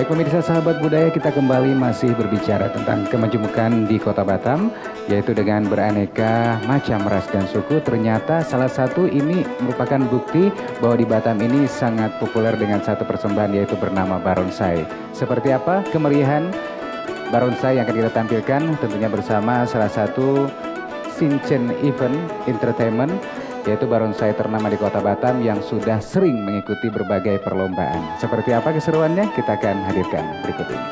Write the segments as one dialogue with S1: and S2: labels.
S1: Baik pemirsa sahabat budaya, kita kembali masih berbicara tentang kemajemukan di Kota Batam, yaitu dengan beraneka macam ras dan suku. Ternyata salah satu ini merupakan bukti bahwa di Batam ini sangat populer dengan satu persembahan, yaitu bernama barongsai. Seperti apa kemeriahan barongsai yang akan kita tampilkan, tentunya bersama salah satu Sincen Event Entertainment, yaitu barongsai ternama di Kota Batam yang sudah sering mengikuti berbagai perlombaan. Seperti apa keseruannya, kita akan hadirkan berikut ini.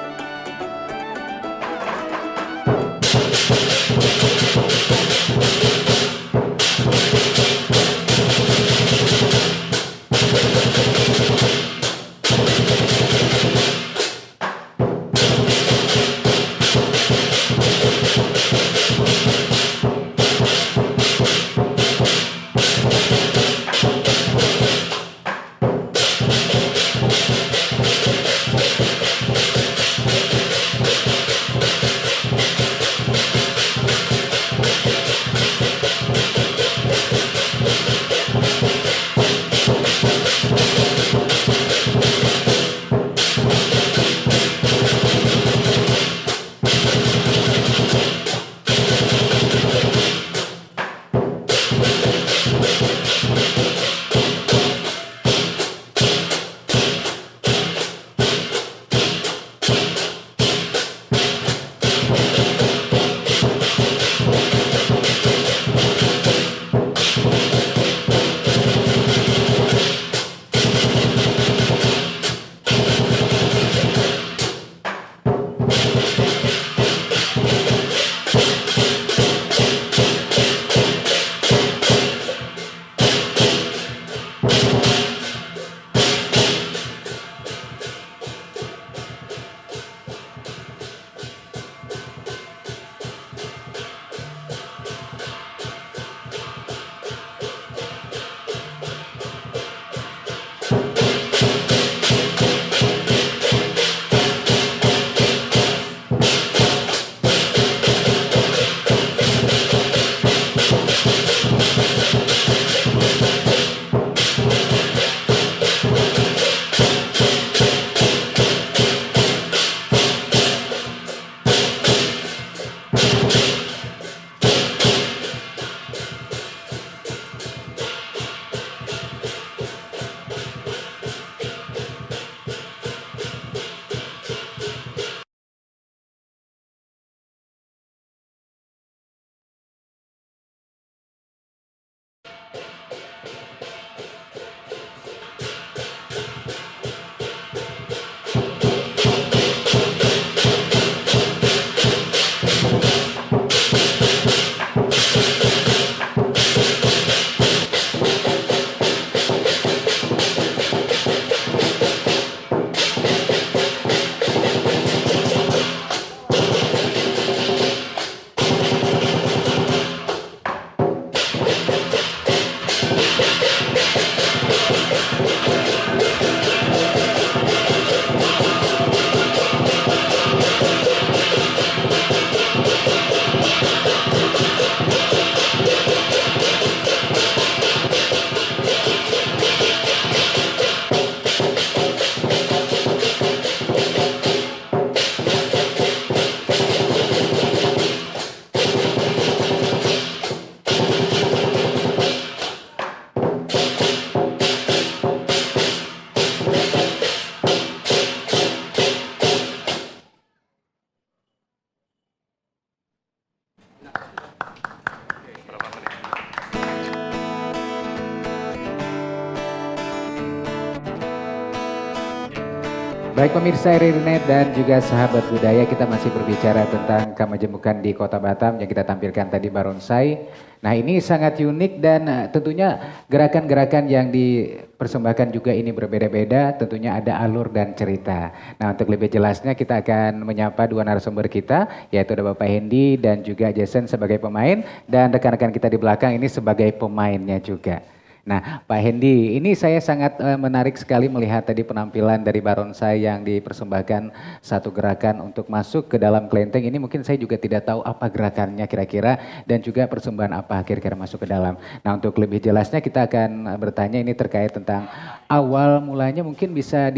S1: Baik pemirsa RRI.net dan juga sahabat budaya, kita masih berbicara tentang kemajemukan di Kota Batam yang kita tampilkan tadi barongsai. Nah ini sangat unik dan tentunya gerakan-gerakan yang dipersembahkan juga ini berbeda-beda, tentunya ada alur dan cerita. Nah untuk lebih jelasnya kita akan menyapa dua narasumber kita, yaitu ada Bapak Hendy dan juga Jason sebagai pemain, dan rekan-rekan kita di belakang ini sebagai pemainnya juga. Nah Pak Hendy, ini saya sangat menarik sekali melihat tadi penampilan dari barongsai yang dipersembahkan satu gerakan untuk masuk ke dalam kelenteng. Ini mungkin saya juga tidak tahu apa gerakannya kira-kira dan juga persembahan apa kira-kira masuk ke dalam. Nah untuk lebih jelasnya kita akan bertanya ini terkait tentang awal mulanya, mungkin bisa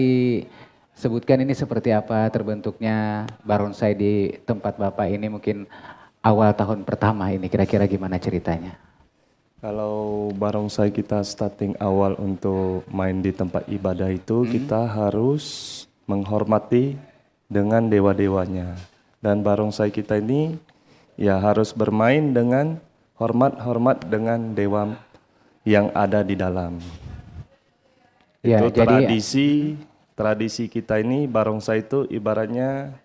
S1: sebutkan ini seperti apa terbentuknya barongsai di tempat Bapak ini mungkin awal tahun pertama ini kira-kira gimana ceritanya?
S2: Kalau barongsai kita starting awal untuk main di tempat ibadah itu kita harus menghormati dengan dewa-dewanya. Dan barongsai kita ini ya harus bermain dengan hormat-hormat dengan dewa yang ada di dalam.
S1: Ya,
S2: Itu
S1: jadi
S2: tradisi kita ini barongsai itu ibaratnya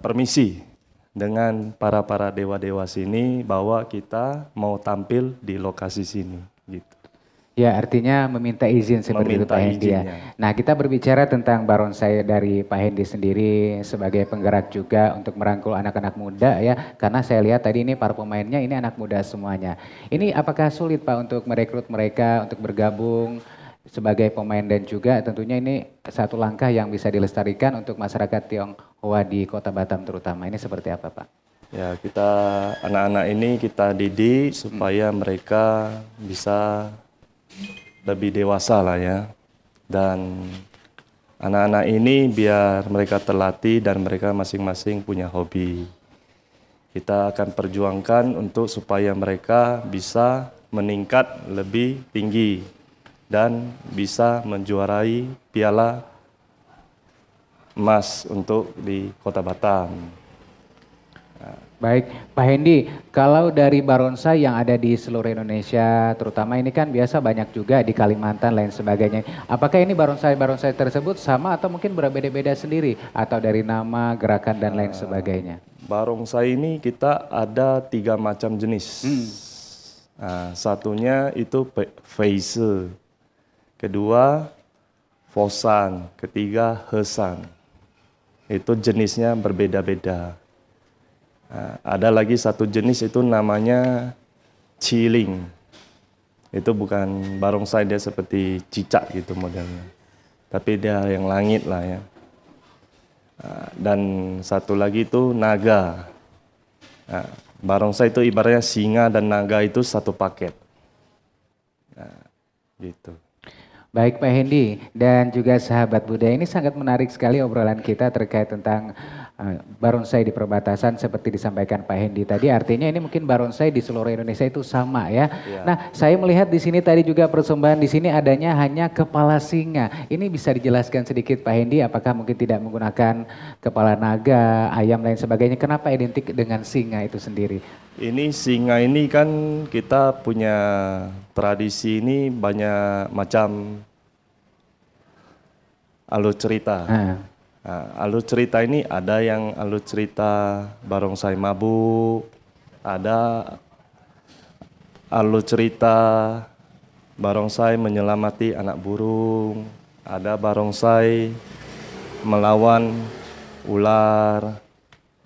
S2: permisi dengan para dewa-dewa sini bahwa kita mau tampil di lokasi sini gitu.
S1: ya artinya meminta izin seperti itu
S2: Meminta
S1: Pak Hendi ya.
S2: izinnya.
S1: Nah kita berbicara tentang barongsai dari Pak Hendi sendiri sebagai penggerak juga untuk merangkul anak-anak muda ya. Karena saya lihat tadi ini para pemainnya ini anak muda semuanya. Ini apakah sulit Pak untuk merekrut mereka untuk bergabung sebagai pemain dan juga tentunya ini satu langkah yang bisa dilestarikan untuk masyarakat Tionghoa di Kota Batam terutama. Ini seperti apa Pak?
S2: Ya kita anak-anak ini kita didik supaya mereka bisa lebih dewasa lah ya. Dan anak-anak ini biar mereka terlatih dan mereka masing-masing punya hobi. Kita akan perjuangkan untuk supaya mereka bisa meningkat lebih tinggi dan bisa menjuarai piala emas untuk di Kota Batam.
S1: Baik, Pak Hendi, kalau dari barongsai yang ada di seluruh Indonesia, terutama ini kan biasa banyak juga di Kalimantan lain sebagainya. Apakah ini barongsai-barongsai tersebut sama atau mungkin berbeda-beda sendiri? Atau dari nama, gerakan dan lain sebagainya?
S2: Barongsai ini kita ada 3 macam jenis. Nah, satunya itu Feise, kedua Fosan, ketiga Hesan. Itu jenisnya berbeda-beda. Nah, ada lagi satu jenis itu namanya Ciling. Itu bukan barongsai, dia seperti cicak gitu modelnya. Tapi dia yang langit lah ya. Dan satu lagi itu naga. Nah, barongsai itu ibaratnya singa dan naga itu satu paket. Nah, gitu.
S1: Baik Pak Hendi dan juga sahabat budaya, ini sangat menarik sekali obrolan kita terkait tentang barongsai di perbatasan seperti disampaikan Pak Hendi tadi. Artinya ini mungkin barongsai di seluruh Indonesia itu sama ya.
S2: Ya.
S1: Nah saya melihat di sini tadi juga persembahan di sini adanya hanya kepala singa. Ini bisa dijelaskan sedikit Pak Hendi, apakah mungkin tidak menggunakan kepala naga, ayam lain sebagainya. Kenapa identik dengan singa itu sendiri?
S2: Ini singa ini kan kita punya tradisi ini banyak macam alur cerita. Nah, alur cerita ini ada yang alur cerita barongsai mabuk, ada alur cerita barongsai menyelamati anak burung, ada barongsai melawan ular,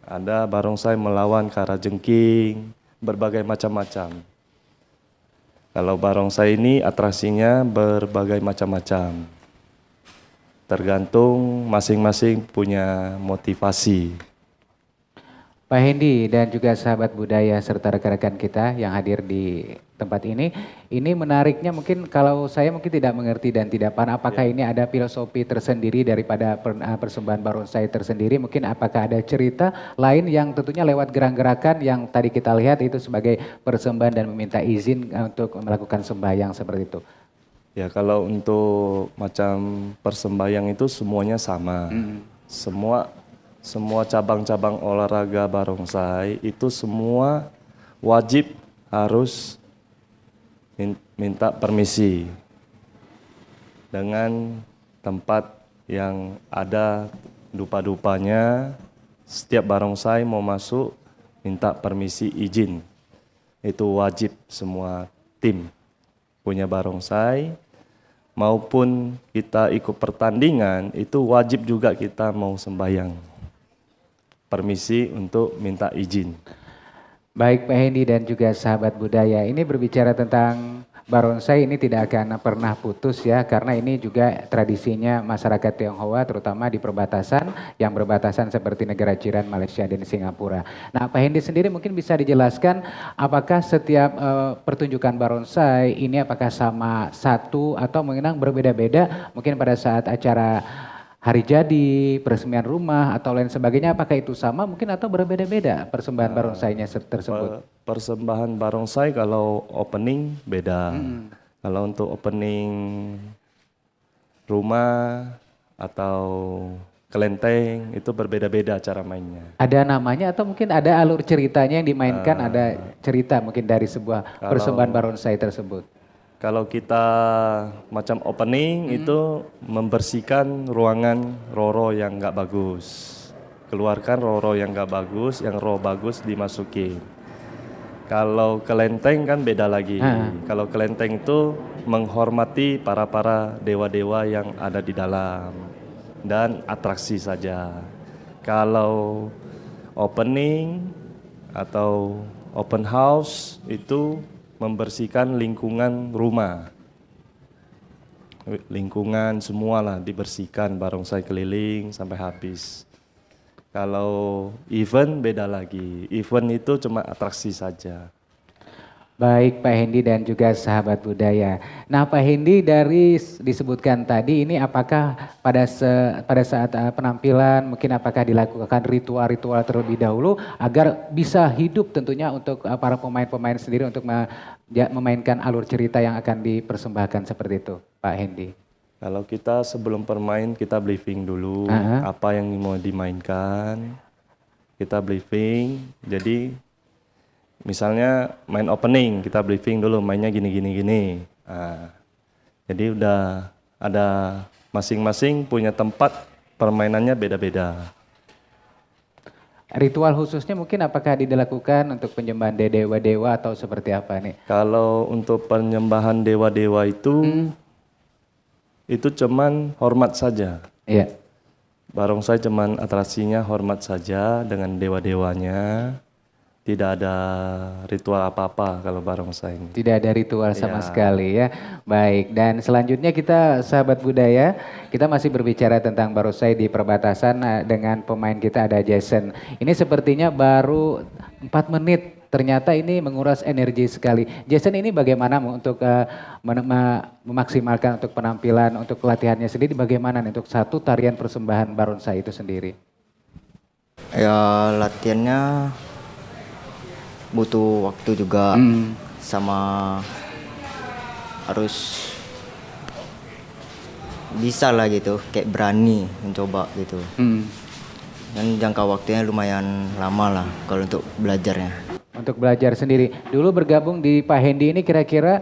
S2: ada barongsai melawan karajengking, berbagai macam-macam. Kalau barongsai ini atraksinya berbagai macam-macam. Tergantung masing-masing punya motivasi.
S1: Pak Hendi dan juga sahabat budaya serta rekan-rekan kita yang hadir di tempat ini menariknya mungkin kalau saya mungkin tidak mengerti dan tidak paham apakah ini ada filosofi tersendiri daripada persembahan barongsai tersendiri, mungkin apakah ada cerita lain yang tentunya lewat gerak-gerakan yang tadi kita lihat itu sebagai persembahan dan meminta izin untuk melakukan sembahyang seperti itu.
S2: Ya kalau untuk macam persembahyang itu semuanya sama. Semua cabang-cabang olahraga barongsai itu semua wajib harus minta permisi dengan tempat yang ada dupa-dupanya. Setiap barongsai mau masuk minta permisi izin. Itu wajib semua tim punya barongsai. Maupun kita ikut pertandingan itu wajib juga kita mau sembahyang. Permisi untuk minta izin.
S1: Baik Pak Hendi dan juga sahabat budaya, ini berbicara tentang barongsai ini tidak akan pernah putus ya, karena ini juga tradisinya masyarakat Tionghoa terutama di perbatasan yang berbatasan seperti negara jiran Malaysia dan Singapura. Nah Pak Hendi sendiri mungkin bisa dijelaskan apakah setiap pertunjukan barongsai ini apakah sama satu atau memang berbeda-beda mungkin pada saat acara hari jadi, peresmian rumah atau lain sebagainya, apakah itu sama mungkin atau berbeda-beda persembahan barongsainya tersebut?
S2: Persembahan barongsai kalau opening beda. Kalau untuk opening rumah atau kelenteng itu berbeda-beda cara mainnya.
S1: Ada namanya atau mungkin ada alur ceritanya yang dimainkan, ada cerita mungkin dari sebuah persembahan barongsai tersebut?
S2: Kalau kita macam opening itu membersihkan ruangan roro yang nggak bagus. Keluarkan roro yang nggak bagus, yang roh bagus dimasukin. Kalau kelenteng kan beda lagi. Kalau kelenteng itu menghormati para dewa-dewa yang ada di dalam dan atraksi saja. Kalau opening atau open house itu membersihkan lingkungan rumah. Lingkungan semualah dibersihkan, barongsai keliling sampai habis. Kalau event beda lagi. Event itu cuma atraksi saja.
S1: Baik Pak Hendy dan juga sahabat budaya. Nah Pak Hendy, dari disebutkan tadi ini apakah pada saat penampilan mungkin apakah dilakukan ritual-ritual terlebih dahulu agar bisa hidup tentunya untuk para pemain-pemain sendiri untuk memainkan alur cerita yang akan dipersembahkan seperti itu Pak Hendy?
S2: Kalau kita sebelum bermain kita briefing dulu apa yang mau dimainkan. Kita briefing, jadi misalnya main opening, kita briefing dulu mainnya gini. Jadi udah ada masing-masing punya tempat permainannya beda-beda.
S1: Ritual khususnya mungkin apakah dilakukan untuk penyembahan dewa-dewa atau seperti apa nih?
S2: Kalau untuk penyembahan dewa-dewa itu cuman hormat saja.
S1: Iya.
S2: Barongsai cuman atraksinya hormat saja dengan dewa-dewanya. Tidak ada ritual apa-apa kalau barongsai ini.
S1: Tidak ada ritual sama sekali ya. Baik, dan selanjutnya kita sahabat budaya, kita masih berbicara tentang barongsai di perbatasan dengan pemain kita ada Jason. Ini sepertinya baru 4 menit, ternyata ini menguras energi sekali. Jason ini bagaimana untuk memaksimalkan untuk penampilan, untuk latihannya sendiri bagaimana untuk satu tarian persembahan barongsai itu sendiri?
S3: Ya latihannya butuh waktu juga, sama harus bisa lah gitu, kayak berani mencoba gitu. Dan jangka waktunya lumayan lama lah kalau untuk belajarnya.
S1: Untuk belajar sendiri. Dulu bergabung di Pak Hendy ini kira-kira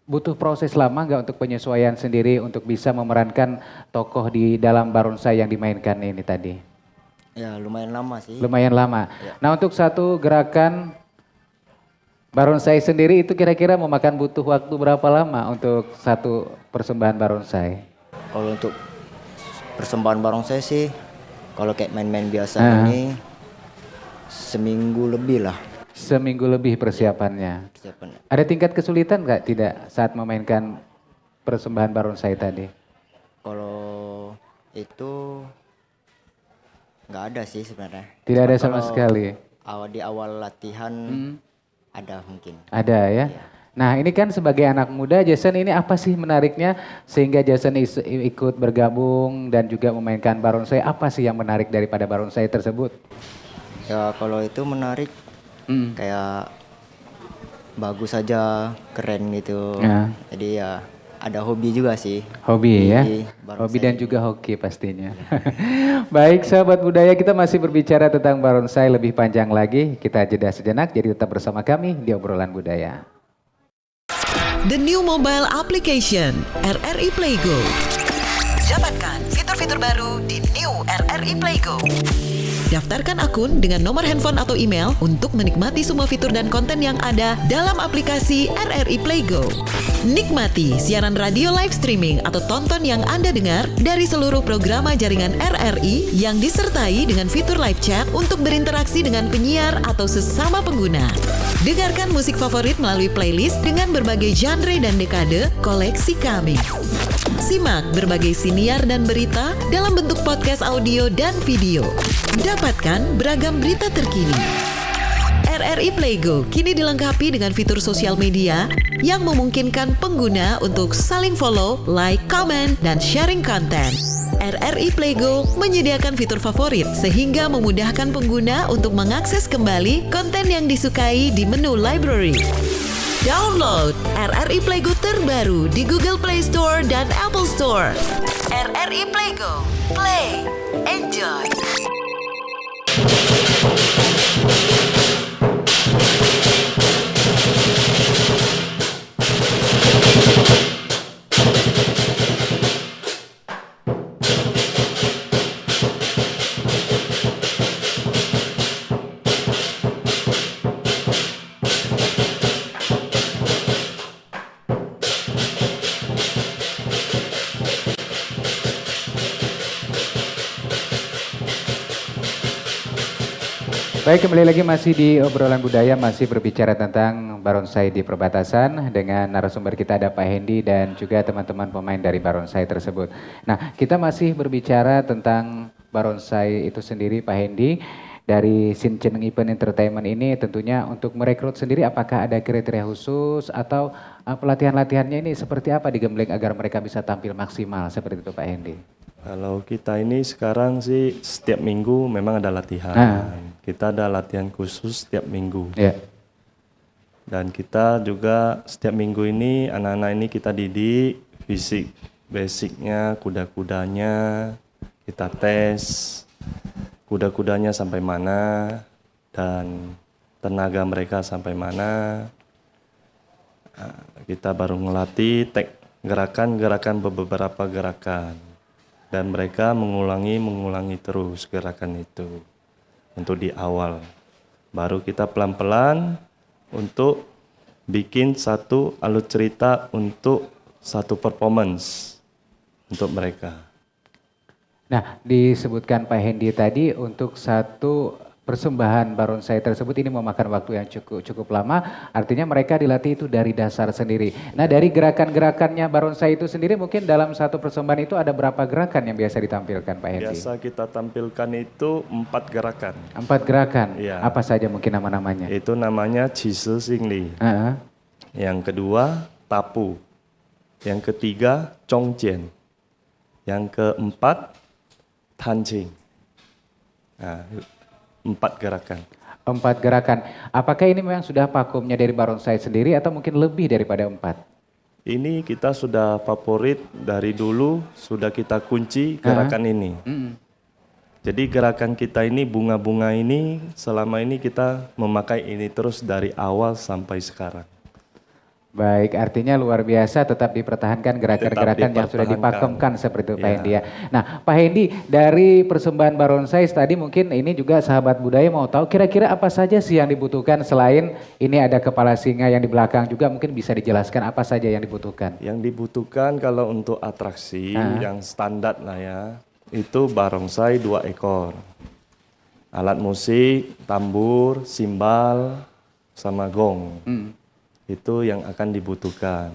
S1: butuh proses lama nggak untuk penyesuaian sendiri untuk bisa memerankan tokoh di dalam barongsai yang dimainkan ini tadi?
S3: Ya lumayan lama sih.
S1: Lumayan lama.
S3: Ya.
S1: Nah untuk satu gerakan barongsai sendiri itu kira-kira memakan butuh waktu berapa lama untuk satu persembahan barongsai?
S3: Kalau untuk persembahan barongsai sih, kalau kayak main-main biasa ini seminggu lebih lah.
S1: Seminggu lebih persiapannya. Ada tingkat kesulitan nggak tidak saat memainkan persembahan barongsai tadi?
S3: Kalau itu nggak ada sih sebenarnya.
S1: Tidak ada sama sekali.
S3: Di awal latihan ada mungkin.
S1: Ada ya. Nah ini kan sebagai anak muda Jason ini apa sih menariknya sehingga Jason ikut bergabung dan juga memainkan barongsai? Apa sih yang menarik daripada barongsai tersebut?
S3: Ya kalau itu menarik, kayak bagus aja, keren gitu.
S1: Ya.
S3: Jadi ya ada hobi juga sih.
S1: Hobi ya,
S3: barongsai.
S1: hobi dan juga hoki pastinya. Baik sahabat budaya, kita masih berbicara tentang barongsai lebih panjang lagi. Kita jeda sejenak, jadi tetap bersama kami di Obrolan Budaya.
S4: The new mobile application RRI Playgo. Dapatkan fitur-fitur baru di new RRI Playgo. Daftarkan akun dengan nomor handphone atau email untuk menikmati semua fitur dan konten yang ada dalam aplikasi RRI Playgo. Nikmati siaran radio live streaming atau tonton yang Anda dengar dari seluruh program jaringan RRI yang disertai dengan fitur live chat untuk berinteraksi dengan penyiar atau sesama pengguna. Dengarkan musik favorit melalui playlist dengan berbagai genre dan dekade koleksi kami. Simak berbagai siniar dan berita dalam bentuk podcast audio dan video. Dapatkan beragam berita terkini. RRI Playgo kini dilengkapi dengan fitur sosial media yang memungkinkan pengguna untuk saling follow, like, comment, dan sharing konten. RRI Playgo menyediakan fitur favorit sehingga memudahkan pengguna untuk mengakses kembali konten yang disukai di menu library. Download RRI Playgo terbaru di Google Play Store dan Apple Store. RRI Playgo, play, enjoy.
S1: Baik, kembali lagi masih di obrolan budaya, masih berbicara tentang barongsai di perbatasan. Dengan narasumber kita ada Pak Hendy dan juga teman-teman pemain dari barongsai tersebut. Nah, kita masih berbicara tentang barongsai itu sendiri, Pak Hendy. Dari Sinchen Event Entertainment ini tentunya untuk merekrut sendiri, apakah ada kriteria khusus atau pelatihan-latihannya ini seperti apa digembleng agar mereka bisa tampil maksimal seperti itu, Pak Hendy?
S2: Kalau kita ini sekarang sih setiap minggu memang ada latihan. Kita ada latihan khusus setiap minggu.
S1: Ya.
S2: Dan kita juga setiap minggu ini anak-anak ini kita didik fisik, basicnya, kuda-kudanya, kita tes kuda-kudanya sampai mana dan tenaga mereka sampai mana. Nah, kita baru ngelatih gerakan-gerakan beberapa gerakan dan mereka mengulangi terus gerakan itu. Untuk di awal, baru kita pelan-pelan untuk bikin satu alur cerita untuk satu performance untuk mereka.
S1: Nah, disebutkan Pak Hendy tadi untuk satu persembahan barongsai tersebut ini memakan waktu yang cukup lama, artinya mereka dilatih itu dari dasar sendiri. Nah, dari gerakan-gerakannya barongsai itu sendiri mungkin dalam satu persembahan itu ada berapa gerakan yang biasa ditampilkan, Pak Hendy?
S2: Biasa kita tampilkan itu 4 gerakan.
S1: 4 gerakan?
S2: Iya.
S1: Apa saja mungkin nama-namanya?
S2: Itu namanya Cise Singli. Yang kedua, Tapu. Yang ketiga, Chongjian. Yang keempat, Tancing. Nah, 4 gerakan.
S1: 4 gerakan. Apakah ini memang sudah vakumnya dari barongsai sendiri atau mungkin lebih daripada 4?
S2: Ini kita sudah favorit dari dulu, sudah kita kunci gerakan ini. Jadi gerakan kita ini, bunga-bunga ini, selama ini kita memakai ini terus dari awal sampai sekarang.
S1: Baik, artinya luar biasa tetap dipertahankan gerakan-gerakan yang sudah dipakemkan seperti itu, Pak Hendy ya. Nah, Pak Hendy, dari persembahan barongsai tadi mungkin ini juga sahabat budaya mau tahu kira-kira apa saja sih yang dibutuhkan selain ini ada kepala singa yang di belakang juga, mungkin bisa dijelaskan apa saja yang dibutuhkan?
S2: Yang dibutuhkan kalau untuk atraksi yang standar lah ya, itu barongsai 2 ekor. Alat musik, tambur, simbal, sama gong. Itu yang akan dibutuhkan.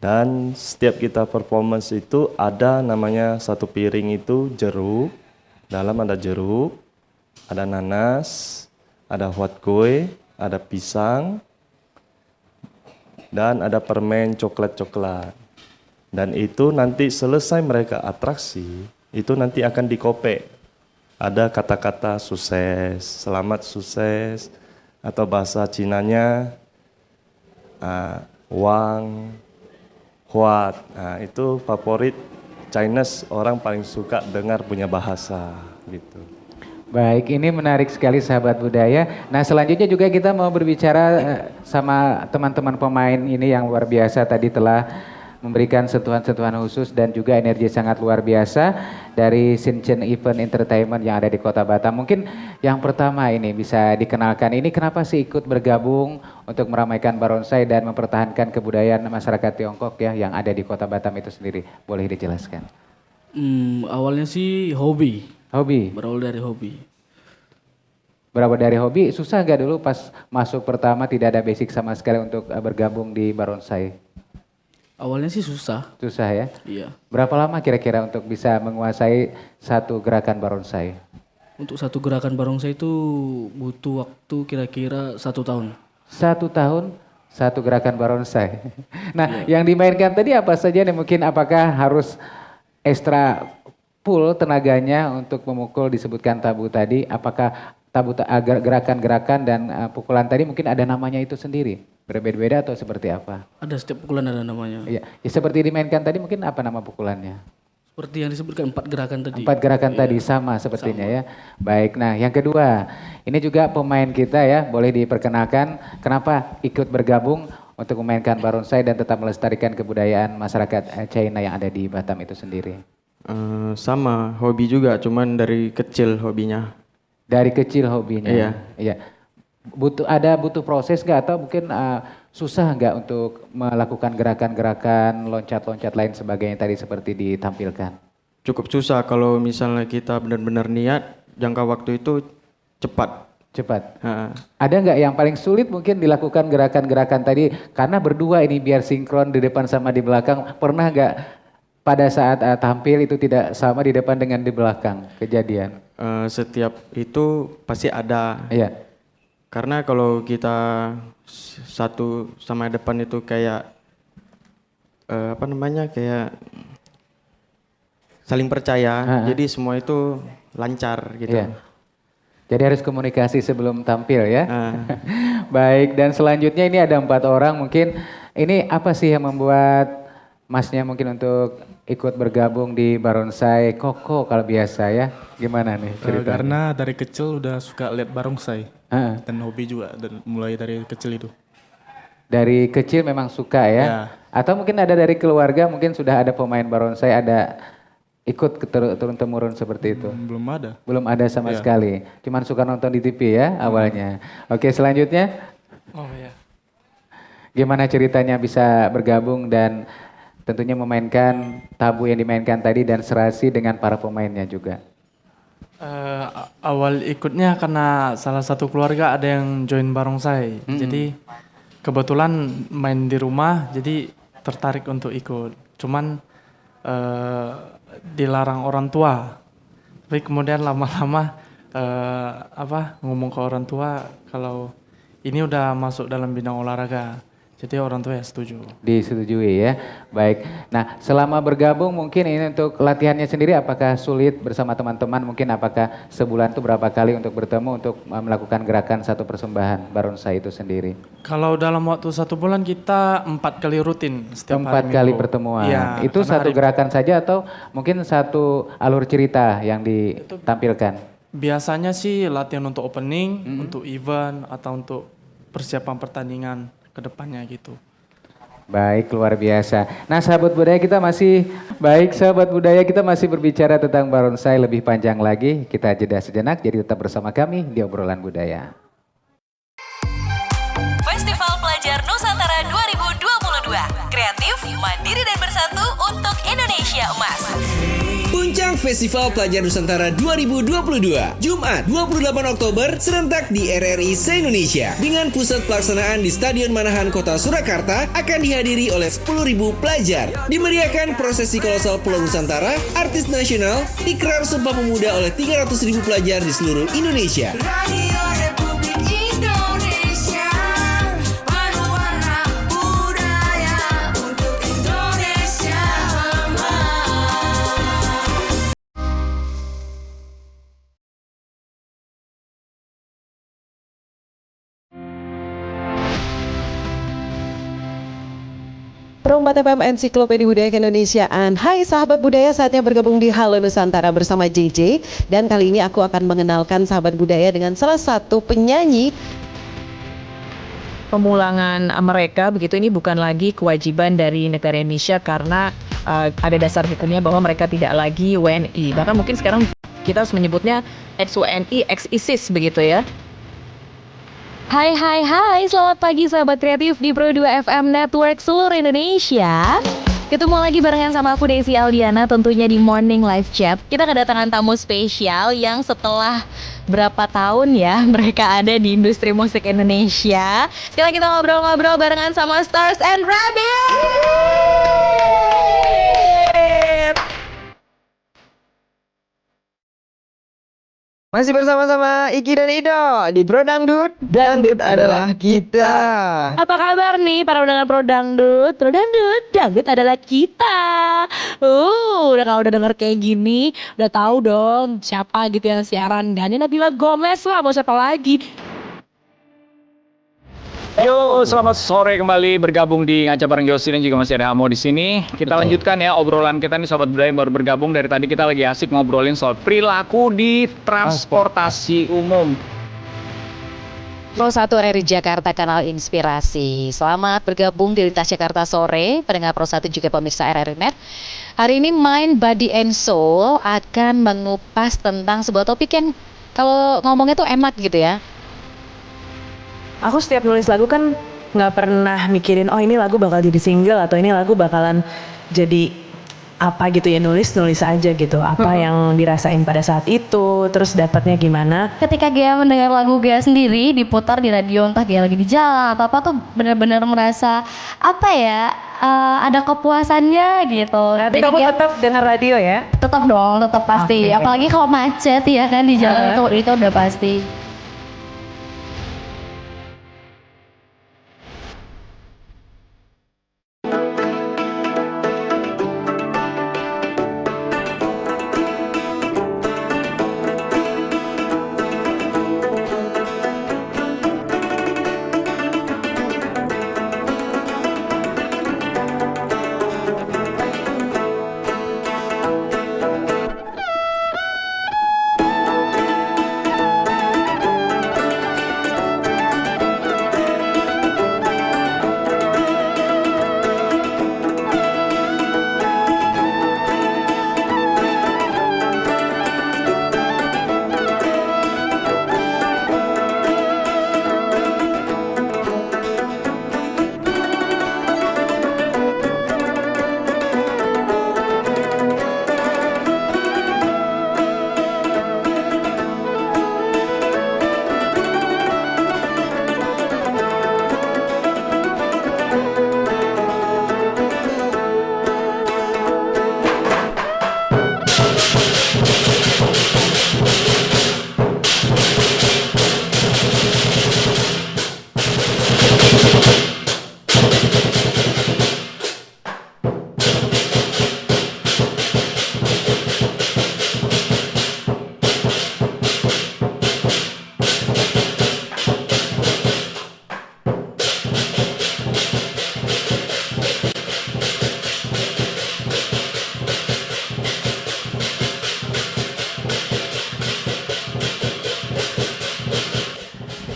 S2: Dan setiap kita performance itu ada namanya satu piring itu jeruk, dalam ada jeruk, ada nanas, ada hot kue, ada pisang, dan ada permen coklat-coklat. Dan itu nanti selesai mereka atraksi, itu nanti akan dikopek. Ada kata-kata sukses, selamat sukses, atau bahasa Cinanya Wang, Huat. Nah, itu favorit Chinese, orang paling suka dengar punya bahasa gitu.
S1: Baik, ini menarik sekali sahabat budaya. Nah, selanjutnya juga kita mau berbicara sama teman-teman pemain ini yang luar biasa tadi telah memberikan sentuhan-sentuhan khusus dan juga energi sangat luar biasa dari Sinchen Event Entertainment yang ada di Kota Batam. Mungkin yang pertama ini bisa dikenalkan, ini kenapa sih ikut bergabung untuk meramaikan barongsai dan mempertahankan kebudayaan masyarakat Tiongkok ya yang ada di Kota Batam itu sendiri? Boleh dijelaskan?
S5: Awalnya sih hobi.
S1: Hobi?
S5: Berawal dari hobi.
S1: Berawal dari hobi, susah gak dulu pas masuk pertama tidak ada basic sama sekali untuk bergabung di barongsai?
S5: Awalnya sih susah.
S1: Susah ya?
S5: Iya.
S1: Berapa lama kira-kira untuk bisa menguasai satu gerakan barongsai?
S5: Untuk satu gerakan barongsai itu butuh waktu kira-kira 1 tahun.
S1: 1 tahun, satu gerakan barongsai. Nah, yang dimainkan tadi apa saja nih? Mungkin apakah harus ekstra full tenaganya untuk memukul disebutkan tabu tadi? Apakah gerakan-gerakan dan pukulan tadi mungkin ada namanya itu sendiri? Berbeda-beda atau seperti apa?
S5: Ada setiap pukulan ada namanya.
S1: Iya, ya, seperti dimainkan tadi mungkin apa nama pukulannya?
S5: Seperti yang disebutkan 4 gerakan tadi.
S1: 4 gerakan tadi sama sepertinya ya. Baik, nah yang kedua, ini juga pemain kita ya, boleh diperkenalkan kenapa ikut bergabung untuk memainkan barongsai dan tetap melestarikan kebudayaan masyarakat China yang ada di Batam itu sendiri.
S6: Sama, hobi juga, cuman dari kecil hobinya.
S1: Dari kecil hobinya.
S6: Iya.
S1: Iya. Butuh proses nggak atau mungkin susah nggak untuk melakukan gerakan-gerakan loncat-loncat lain sebagainya tadi seperti ditampilkan?
S6: Cukup susah kalau misalnya kita benar-benar niat, jangka waktu itu cepat.
S1: Cepat.
S6: Ha.
S1: Ada nggak yang paling sulit mungkin dilakukan gerakan-gerakan tadi karena berdua ini biar sinkron di depan sama di belakang, pernah nggak pada saat tampil itu tidak sama di depan dengan di belakang kejadian?
S6: Setiap itu pasti ada.
S1: Iya.
S6: Karena kalau kita satu sama depan itu kayak kayak saling percaya, jadi semua itu lancar gitu.
S1: Iya. Jadi harus komunikasi sebelum tampil ya.
S6: Ah.
S1: Baik, dan selanjutnya ini ada 4 orang, mungkin ini apa sih yang membuat masnya mungkin untuk ikut bergabung di barongsai koko kalau biasa ya? Gimana nih ceritanya?
S7: Karena dari kecil udah suka lihat barongsai dan hobi juga dan mulai dari kecil itu.
S1: Dari kecil memang suka ya?
S7: Ya.
S1: Atau mungkin ada dari keluarga, mungkin sudah ada pemain barongsai, ada ikut turun-temurun seperti itu?
S7: Belum ada.
S1: Belum ada sama sekali, cuman suka nonton di TV ya awalnya. Oke, selanjutnya
S8: Oh ya.
S1: gimana ceritanya bisa bergabung dan tentunya memainkan tabu yang dimainkan tadi dan serasi dengan para pemainnya juga?
S8: Awal ikutnya karena salah satu keluarga ada yang join barongsai. Jadi kebetulan main di rumah, jadi tertarik untuk ikut. Cuman dilarang orang tua. Tapi kemudian lama-lama ngomong ke orang tua kalau ini udah masuk dalam bidang olahraga. Jadi orang tua ya setuju.
S1: Disetujui ya. Baik. Nah, selama bergabung mungkin ini untuk latihannya sendiri apakah sulit bersama teman-teman? Mungkin apakah sebulan itu berapa kali untuk bertemu untuk melakukan gerakan satu persembahan barongsai itu sendiri?
S8: Kalau dalam waktu 1 bulan kita 4 kali rutin setiap
S1: 4
S8: hari
S1: kali
S8: Minggu.
S1: pertemuan.
S8: Iya,
S1: Itu
S8: karena
S1: satu gerakan saja atau mungkin satu alur cerita yang ditampilkan?
S8: Biasanya sih latihan untuk opening, untuk event atau untuk persiapan pertandingan ke depannya gitu.
S1: Baik, luar biasa. Nah, sahabat budaya kita masih berbicara tentang barongsai lebih panjang lagi. Kita jeda sejenak, jadi tetap bersama kami di Obrolan Budaya.
S4: Festival Pelajar Nusantara 2022. Kreatif, mandiri dan bersatu untuk Indonesia Emas.
S9: Puncak Festival Pelajar Nusantara 2022, Jumat 28 Oktober, serentak di RRI se-Indonesia. Dengan pusat pelaksanaan di Stadion Manahan Kota Surakarta, akan dihadiri oleh 10.000 pelajar. Dimeriahkan prosesi kolosal Pulau Nusantara, artis nasional, ikrar Sumpah Pemuda oleh 300.000 pelajar di seluruh Indonesia.
S10: Radio Republik Indonesia, penuh warna budaya untuk Indonesia emas.
S11: Perombat FM Ensiklopedia Budaya Keindonesiaan. Hai sahabat budaya, saatnya bergabung di Halo Nusantara bersama JJ. Dan kali ini aku akan mengenalkan sahabat budaya dengan salah satu penyanyi.
S12: Pemulangan mereka begitu ini bukan lagi kewajiban dari negara Indonesia karena ada dasar hukumnya bahwa mereka tidak lagi WNI. Bahkan mungkin sekarang kita harus menyebutnya ex-WNI, ex-ISIS begitu ya.
S13: Hai, selamat pagi sahabat kreatif di Pro 2 FM Network seluruh Indonesia. Ketemu lagi barengan sama aku Desi Aldiana tentunya di Morning Live Chat. Kita kedatangan tamu spesial yang setelah berapa tahun ya mereka ada di industri musik Indonesia. Sekarang kita ngobrol-ngobrol barengan sama Stars and Rabbit.
S14: Masih bersama-sama Iki dan Ido di Pro Dangdut, Dangdut adalah kita.
S13: Apa kabar nih para pendengar Pro Dangdut? Pro Dangdut, Dangdut adalah kita. Udah kalau udah denger kayak gini, udah tahu dong siapa gitu yang siaran. Dan ini Nabila Gomez lah, mau siapa lagi?
S15: Yo, selamat sore kembali bergabung di Ngaca bareng Yosi dan juga masih ada Amo di sini. Kita lanjutkan ya obrolan kita nih Sobat Budaya yang baru bergabung. Dari tadi kita lagi asik ngobrolin soal perilaku di transportasi umum.
S16: Pro 1 RRI Jakarta Kanal Inspirasi. Selamat bergabung di Lintas Jakarta Sore, pendengar Pro 1 juga pemirsa RRI Net. Hari ini Mind, Body and Soul akan mengupas tentang sebuah topik yang kalau ngomongnya tuh enak gitu ya.
S12: Aku setiap nulis lagu kan nggak pernah mikirin oh ini lagu bakal jadi single atau ini lagu bakalan jadi apa gitu ya, nulis aja gitu apa yang dirasain pada saat itu, terus dapatnya gimana.
S13: Ketika Gia mendengar lagu Gia sendiri diputar di radio, entah Gia lagi di jalan atau apa, tuh benar-benar merasa apa ya, ada kepuasannya gitu.
S12: Tapi kamu tetap dengar radio ya?
S13: Tetap dong, tetap pasti.
S12: Oke.
S13: Apalagi kalau macet ya kan di jalan, itu udah pasti.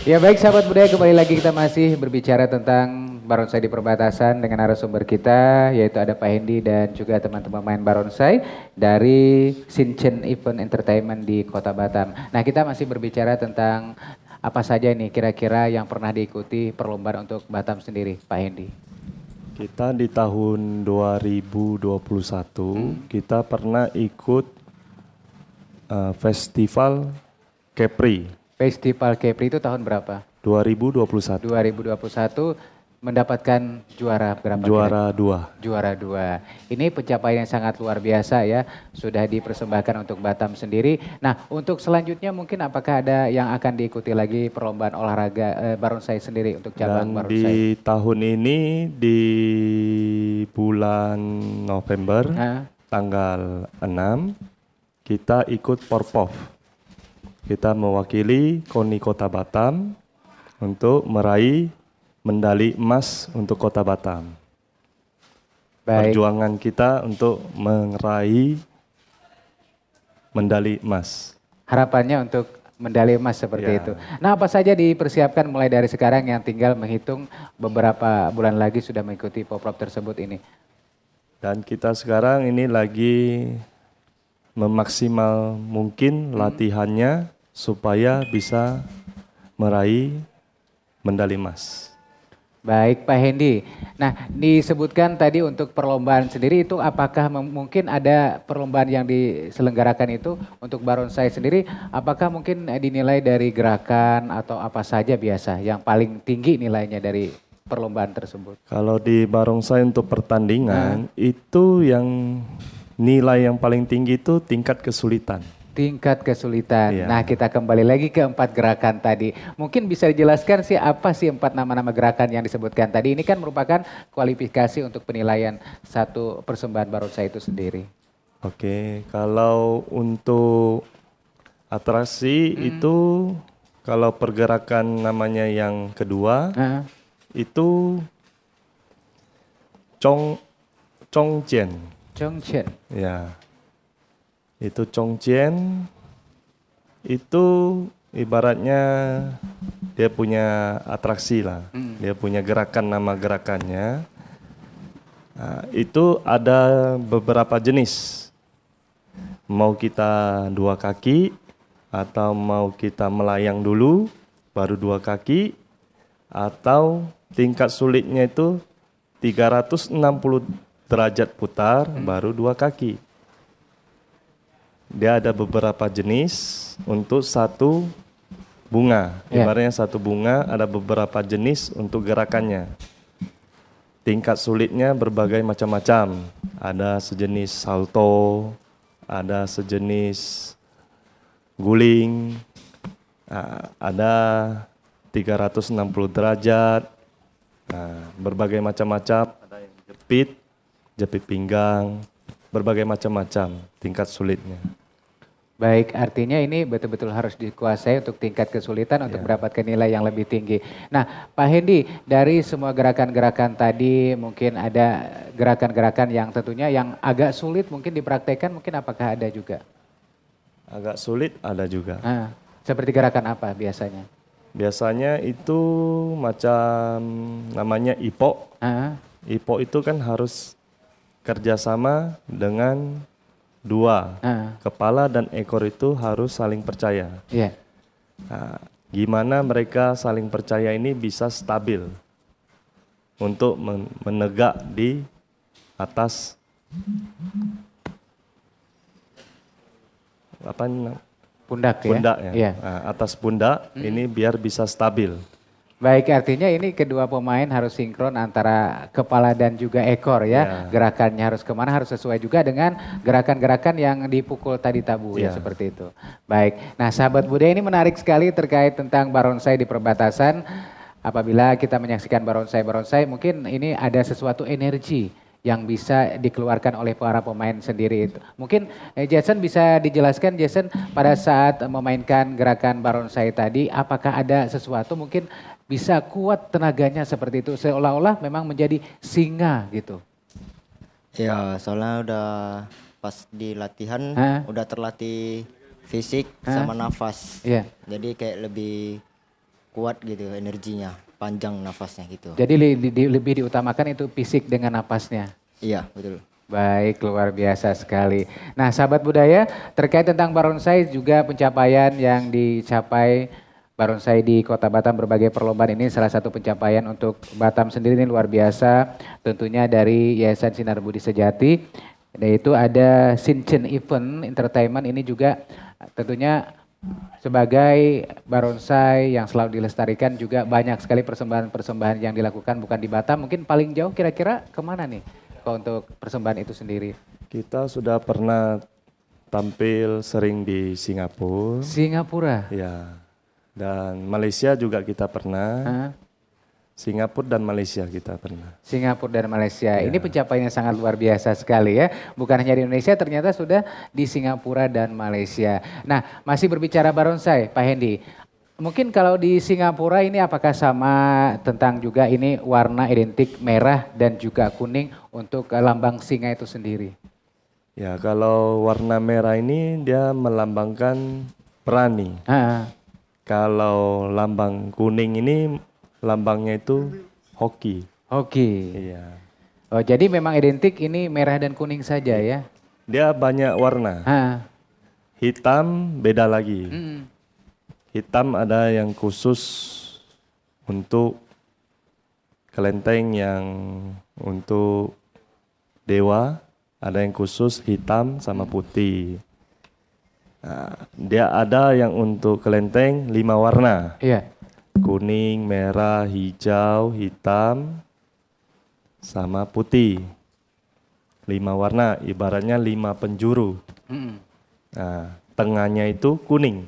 S1: Ya baik sahabat budaya, kembali lagi kita masih berbicara tentang barongsai di perbatasan dengan narasumber kita, yaitu ada Pak Hendy dan juga teman-teman main barongsai dari Sinchen Event Entertainment di Kota Batam. Nah, kita masih berbicara tentang apa saja nih kira-kira yang pernah diikuti perlombaan untuk Batam sendiri, Pak Hendy.
S2: Kita di tahun 2021 kita pernah ikut festival Kepri.
S1: Festival Kepri itu tahun berapa?
S2: 2021.
S1: 2021 mendapatkan juara berapa?
S2: Juara 2.
S1: Juara 2. Ini pencapaian yang sangat luar biasa ya, sudah dipersembahkan untuk Batam sendiri. Nah, untuk selanjutnya mungkin apakah ada yang akan diikuti lagi perlombaan olahraga barongsai sendiri untuk cabang
S2: Dan
S1: barongsai?
S2: di tahun ini di bulan November tanggal 6 kita ikut Porpov. Kita mewakili KONI Kota Batam untuk meraih medali emas untuk Kota Batam.
S1: Baik.
S2: Perjuangan kita untuk meraih medali emas.
S1: Harapannya untuk medali emas seperti itu. Nah, apa saja dipersiapkan mulai dari sekarang yang tinggal menghitung beberapa bulan lagi sudah mengikuti Porprov tersebut ini?
S2: Dan kita sekarang ini lagi memaksimal mungkin latihannya supaya bisa meraih medali emas.
S1: Baik Pak Hendy. Nah, disebutkan tadi untuk perlombaan sendiri itu apakah mungkin ada perlombaan yang diselenggarakan itu untuk barongsai sendiri, apakah mungkin dinilai dari gerakan atau apa saja biasa yang paling tinggi nilainya dari perlombaan tersebut?
S2: Kalau di barongsai untuk pertandingan itu yang nilai yang paling tinggi itu tingkat kesulitan.
S1: Tingkat kesulitan.
S2: Iya.
S1: Nah, kita kembali lagi ke 4 gerakan tadi. Mungkin bisa dijelaskan sih apa sih 4 nama-nama gerakan yang disebutkan tadi. Ini kan merupakan kualifikasi untuk penilaian satu persembahan barongsai itu sendiri.
S2: Oke, kalau untuk atraksi itu kalau pergerakan namanya yang kedua itu Chongjian.
S1: Chongjian.
S2: Ya. Itu Chongjian itu ibaratnya dia punya atraksi lah. Dia punya gerakan, nama gerakannya. Nah, itu ada beberapa jenis. Mau kita 2 kaki atau mau kita melayang dulu baru 2 kaki atau tingkat sulitnya itu 360 derajat putar baru 2 kaki. Dia ada beberapa jenis untuk satu bunga. Ibaratnya satu bunga ada beberapa jenis untuk gerakannya. Tingkat sulitnya berbagai macam-macam. Ada sejenis salto, ada sejenis guling, ada 360 derajat, berbagai macam-macam. Ada yang jepit pinggang, berbagai macam-macam tingkat sulitnya.
S1: Baik, artinya ini betul-betul harus dikuasai untuk tingkat kesulitan untuk mendapatkan nilai yang lebih tinggi. Nah, Pak Hendy, dari semua gerakan-gerakan tadi mungkin ada gerakan-gerakan yang tentunya yang agak sulit mungkin dipraktekkan, mungkin apakah ada juga?
S2: Agak sulit ada juga.
S1: Seperti gerakan apa biasanya?
S2: Biasanya itu macam namanya ipok. Ipok itu kan harus kerjasama dengan 2. Kepala dan ekor itu harus saling percaya. Nah, gimana mereka saling percaya ini bisa stabil untuk menegak di atas
S1: pundak
S2: ya. Nah, atas pundak ini biar bisa stabil.
S1: Baik, artinya ini kedua pemain harus sinkron antara kepala dan juga ekor ya. Gerakannya harus kemana, harus sesuai juga dengan gerakan-gerakan yang dipukul tadi tabu ya, seperti itu. Baik, nah sahabat budaya ini menarik sekali terkait tentang barongsai di perbatasan. Apabila kita menyaksikan barongsai, mungkin ini ada sesuatu energi yang bisa dikeluarkan oleh para pemain sendiri itu. Mungkin Jason bisa dijelaskan, Jason, pada saat memainkan gerakan barongsai tadi, apakah ada sesuatu mungkin bisa kuat tenaganya seperti itu, seolah-olah memang menjadi singa gitu?
S3: Ya, soalnya udah pas di latihan udah terlatih fisik sama nafas. Jadi kayak lebih kuat gitu energinya, panjang nafasnya gitu.
S1: Jadi lebih diutamakan itu fisik dengan napasnya.
S3: Iya, betul.
S1: Baik, luar biasa sekali. Nah, sahabat budaya, terkait tentang barongsai juga pencapaian yang dicapai barongsai di Kota Batam berbagai perlombaan ini salah satu pencapaian untuk Batam sendiri ini luar biasa. Tentunya dari Yayasan Sinar Budi Sejati, yaitu ada Sinchen Event Entertainment ini juga tentunya sebagai barongsai yang selalu dilestarikan juga banyak sekali persembahan-persembahan yang dilakukan bukan di Batam. Mungkin paling jauh kira-kira kemana nih kalau untuk persembahan itu sendiri?
S2: Kita sudah pernah tampil sering di Singapura.
S1: Singapura?
S2: Ya. Dan Malaysia juga kita pernah. Singapura dan Malaysia kita pernah.
S1: Singapura dan Malaysia. Ini pencapaiannya sangat luar biasa sekali ya. Bukan hanya di Indonesia, ternyata sudah di Singapura dan Malaysia. Nah, masih berbicara barongsai, Pak Hendy. Mungkin kalau di Singapura ini apakah sama tentang juga ini warna identik merah dan juga kuning untuk lambang singa itu sendiri?
S2: Ya, kalau warna merah ini dia melambangkan berani. Kalau lambang kuning ini lambangnya itu hoki.
S1: Hoki.
S2: Iya.
S1: Oh, jadi memang identik ini merah dan kuning saja ya?
S2: Dia banyak warna. Hitam beda lagi. Hitam ada yang khusus untuk kelenteng yang untuk dewa, ada yang khusus hitam sama putih. Nah, dia ada yang untuk kelenteng 5 warna. Kuning, merah, hijau, hitam, sama putih. 5 warna, ibaratnya 5 penjuru. Nah, tengahnya itu kuning.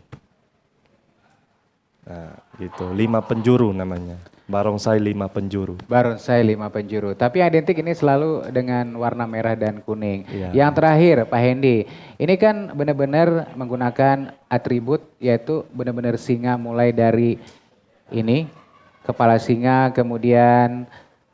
S2: Nah, gitu. 5 penjuru namanya. Barongsai 5 penjuru.
S1: Barongsai 5 penjuru. Tapi identik ini selalu dengan warna merah dan kuning.
S2: Iya.
S1: Yang terakhir Pak Hendy, ini kan benar-benar menggunakan atribut yaitu benar-benar singa mulai dari ini, kepala singa, kemudian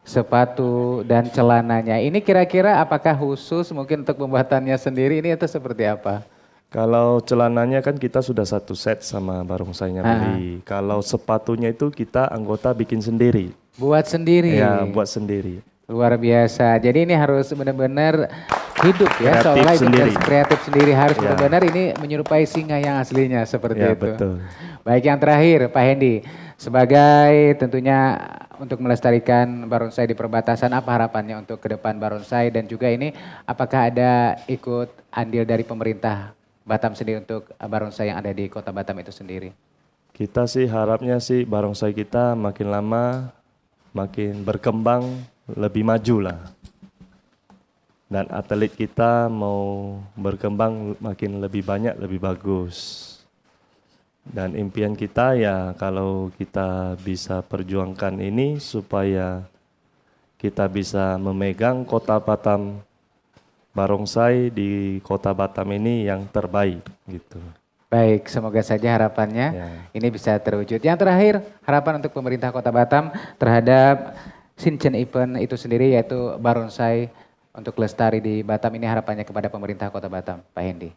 S1: sepatu dan celananya. Ini kira-kira apakah khusus mungkin untuk pembuatannya sendiri ini atau seperti apa?
S2: Kalau celananya kan kita sudah satu set sama barongsainya beli. Kalau sepatunya itu kita anggota bikin sendiri.
S1: Buat sendiri?
S2: Ya, buat sendiri.
S1: Luar biasa. Jadi ini harus benar-benar hidup ya.
S2: Kreatif
S1: Seolah itu
S2: sendiri.
S1: kreatif sendiri. Harus
S2: Ya.
S1: benar-benar ini menyerupai singa yang aslinya seperti
S2: Ya,
S1: itu.
S2: betul.
S1: Baik, yang terakhir Pak Hendy. Sebagai tentunya untuk melestarikan barongsai di perbatasan, apa harapannya untuk ke depan barongsai? Dan juga ini apakah ada ikut andil dari pemerintah Batam sendiri untuk barongsai yang ada di kota Batam itu sendiri?
S2: Kita sih harapnya sih barongsai kita makin lama makin berkembang, lebih maju lah. Dan atlet kita mau berkembang makin lebih banyak, lebih bagus. Dan impian kita ya kalau kita bisa perjuangkan ini supaya kita bisa memegang kota Batam, barongsai di kota Batam ini yang terbaik gitu.
S1: Baik, semoga saja harapannya ini bisa terwujud. Yang terakhir, harapan untuk pemerintah Kota Batam terhadap Shinchan event itu sendiri yaitu barongsai untuk lestari di Batam, ini harapannya kepada pemerintah Kota Batam, Pak Hendy.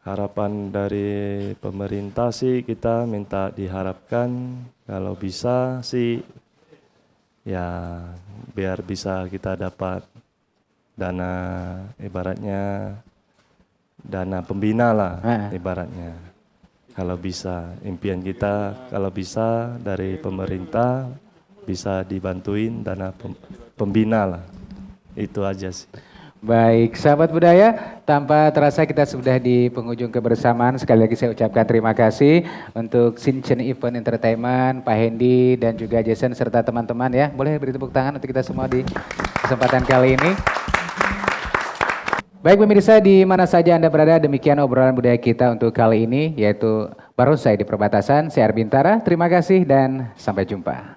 S2: Harapan dari pemerintah sih kita minta diharapkan kalau bisa sih ya biar bisa kita dapat dana, ibaratnya dana pembina lah ibaratnya. Kalau bisa, impian kita kalau bisa dari pemerintah bisa dibantuin dana pembina lah. Itu aja sih.
S1: Baik, sahabat budaya, tanpa terasa kita sudah di penghujung kebersamaan. Sekali lagi saya ucapkan terima kasih untuk Shinchan Event Entertainment, Pak Hendy dan juga Jason serta teman-teman ya. Boleh beri tepuk tangan untuk kita semua di kesempatan kali ini. Baik pemirsa, di mana saja Anda berada, demikian obrolan budaya kita untuk kali ini, yaitu barongsai di perbatasan. Saya Arbintara, terima kasih dan sampai jumpa.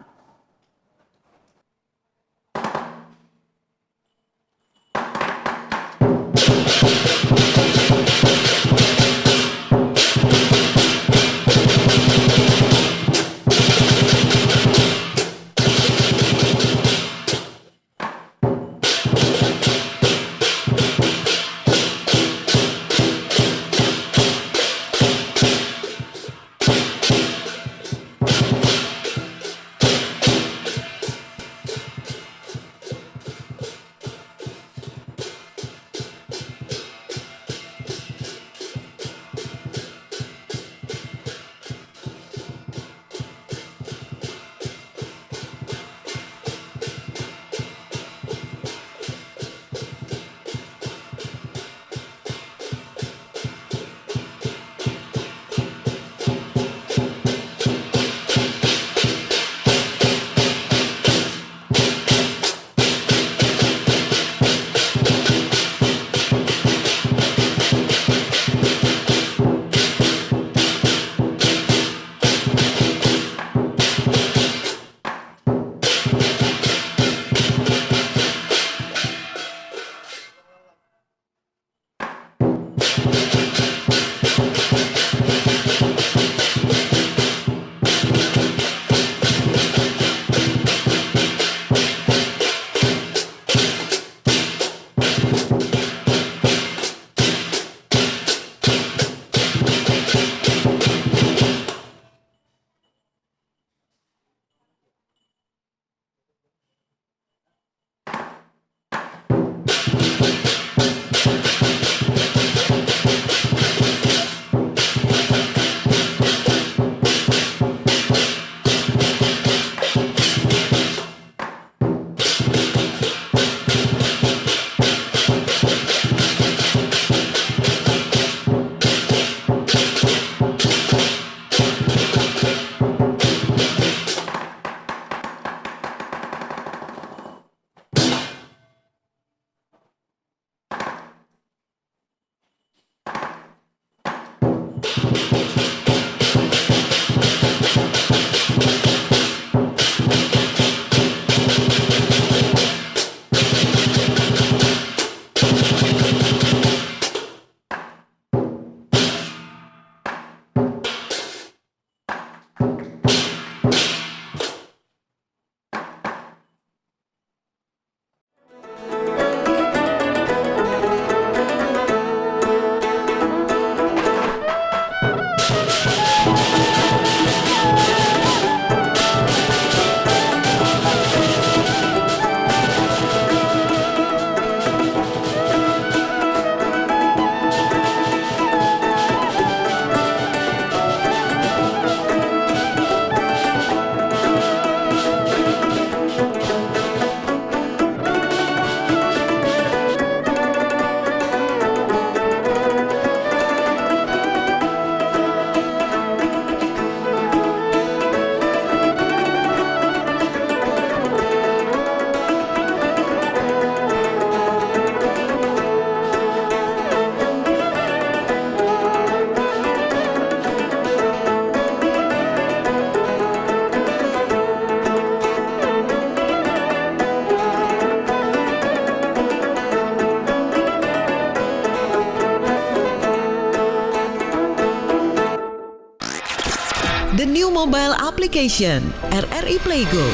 S4: new mobile application RRI Playgo.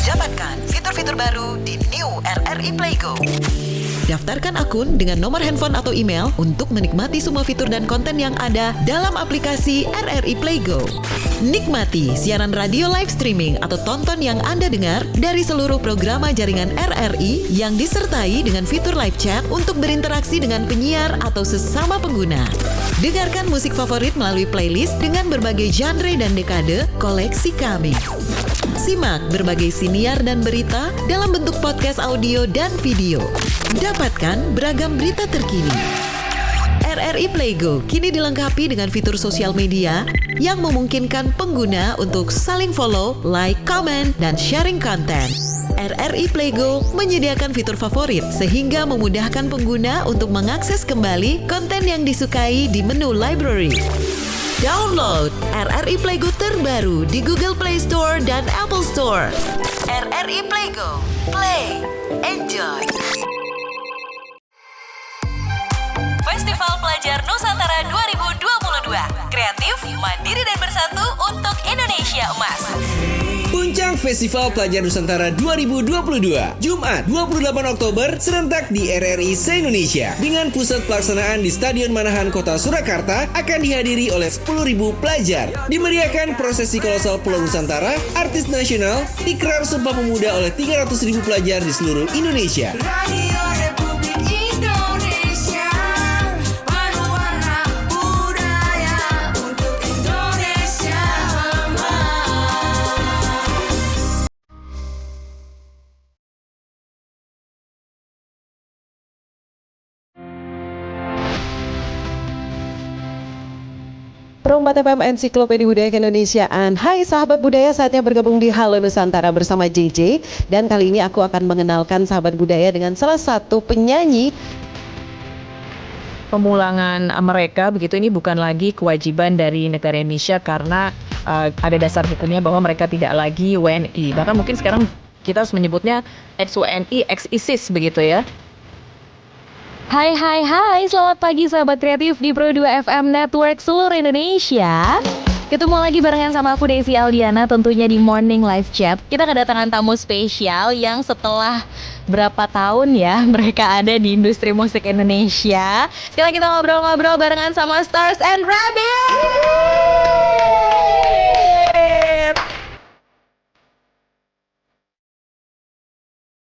S4: Dapatkan fitur-fitur baru di New RRI Playgo. Daftarkan akun dengan nomor handphone atau email untuk menikmati semua fitur dan konten yang ada dalam aplikasi RRI Playgo. Nikmati siaran radio live streaming atau tonton yang Anda dengar dari seluruh program jaringan RRI yang disertai dengan fitur live chat untuk berinteraksi dengan penyiar atau sesama pengguna. Dengarkan musik favorit melalui playlist dengan berbagai genre dan dekade koleksi kami. Simak berbagai siniar dan berita dalam bentuk podcast audio dan video. Dapatkan beragam berita terkini. RRI Playgo kini dilengkapi dengan fitur sosial media yang memungkinkan pengguna untuk saling follow, like, comment, dan sharing konten. RRI Playgo menyediakan fitur favorit sehingga memudahkan pengguna untuk mengakses kembali konten yang disukai di menu library. Download RRI Playgo terbaru di Google Play Store dan Apple Store. RRI Playgo, play, enjoy. Festival Pelajar Nusantara 2022. Kreatif, mandiri dan bersatu untuk Indonesia Emas.
S9: Puncak Festival Pelajar Nusantara 2022 Jumat 28 Oktober serentak di RRI se-Indonesia dengan pusat pelaksanaan di Stadion Manahan Kota Surakarta akan dihadiri oleh 10.000 pelajar. Dimeriahkan prosesi kolosal Pulau Nusantara, artis nasional, ikrar Sumpah Pemuda oleh 300.000 pelajar di seluruh Indonesia.
S10: Radio Republik Indonesia, berwarna budaya untuk Indonesia emas.
S11: Perombat FM Ensiklopedia Budaya Keindonesiaan. Hai sahabat budaya, saatnya bergabung di Halo Nusantara bersama JJ. Dan kali ini aku akan mengenalkan sahabat budaya dengan salah satu penyanyi.
S12: Pemulangan mereka begitu ini bukan lagi kewajiban dari negara Indonesia karena ada dasar hukumnya bahwa mereka tidak lagi WNI. Bahkan mungkin sekarang kita harus menyebutnya ex-WNI, ex-ISIS begitu ya.
S13: Hai, selamat pagi sahabat kreatif di Pro 2 FM Network seluruh Indonesia. Ketemu lagi barengan sama aku Desi Aldiana tentunya di Morning Live Chat. Kita kedatangan tamu spesial yang setelah berapa tahun ya mereka ada di industri musik Indonesia. Sekarang kita ngobrol-ngobrol barengan sama Stars and Rabbit.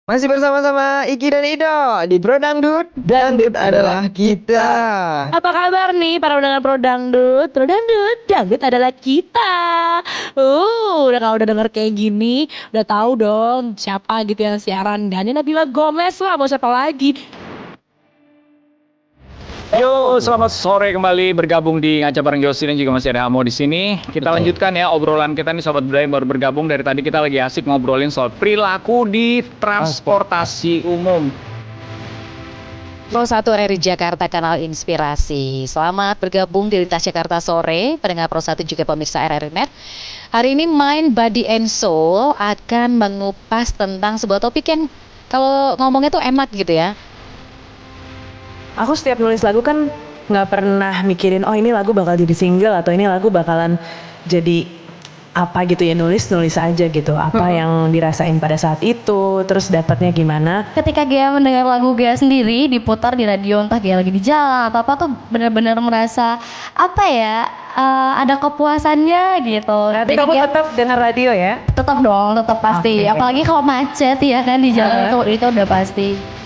S14: Masih bersama-sama Iki dan Ido di Pro Dangdut. Dangdut adalah kita.
S13: Apa kabar nih para pendengar Pro Dangdut? Pro Dangdut, Dangdut adalah kita. Kalau udah denger kayak gini, udah tahu dong siapa gitu yang siaran. Dan Nabila Gomez lah, mau siapa lagi?
S15: Yo, selamat sore kembali bergabung di Ngaca bareng Yosi dan juga masih ada Amo di sini. Kita lanjutkan ya obrolan kita nih sobat budaya baru bergabung dari tadi kita lagi asik ngobrolin soal perilaku di transportasi umum.
S16: Pro 1 RRI Jakarta Kanal Inspirasi. Selamat bergabung di Lintas Jakarta Sore, pendengar Pro 1 juga pemirsa RRI Net. Hari ini Mind, Body and Soul akan mengupas tentang sebuah topik yang kalau ngomongnya tuh enak gitu ya.
S17: Aku setiap nulis lagu kan nggak pernah mikirin oh ini lagu bakal jadi single atau ini lagu bakalan jadi apa gitu ya, nulis aja gitu apa yang dirasain pada saat itu terus dapatnya gimana.
S13: Ketika Gia mendengar lagu Gia sendiri diputar di radio entah Gia lagi di jalan atau apa tuh benar-benar merasa apa ya ada kepuasannya gitu.
S17: Nanti kamu tetap dengar radio ya?
S13: Tetap dong, tetap pasti.
S17: Okay.
S13: Apalagi kalau macet ya kan di jalan itu udah pasti.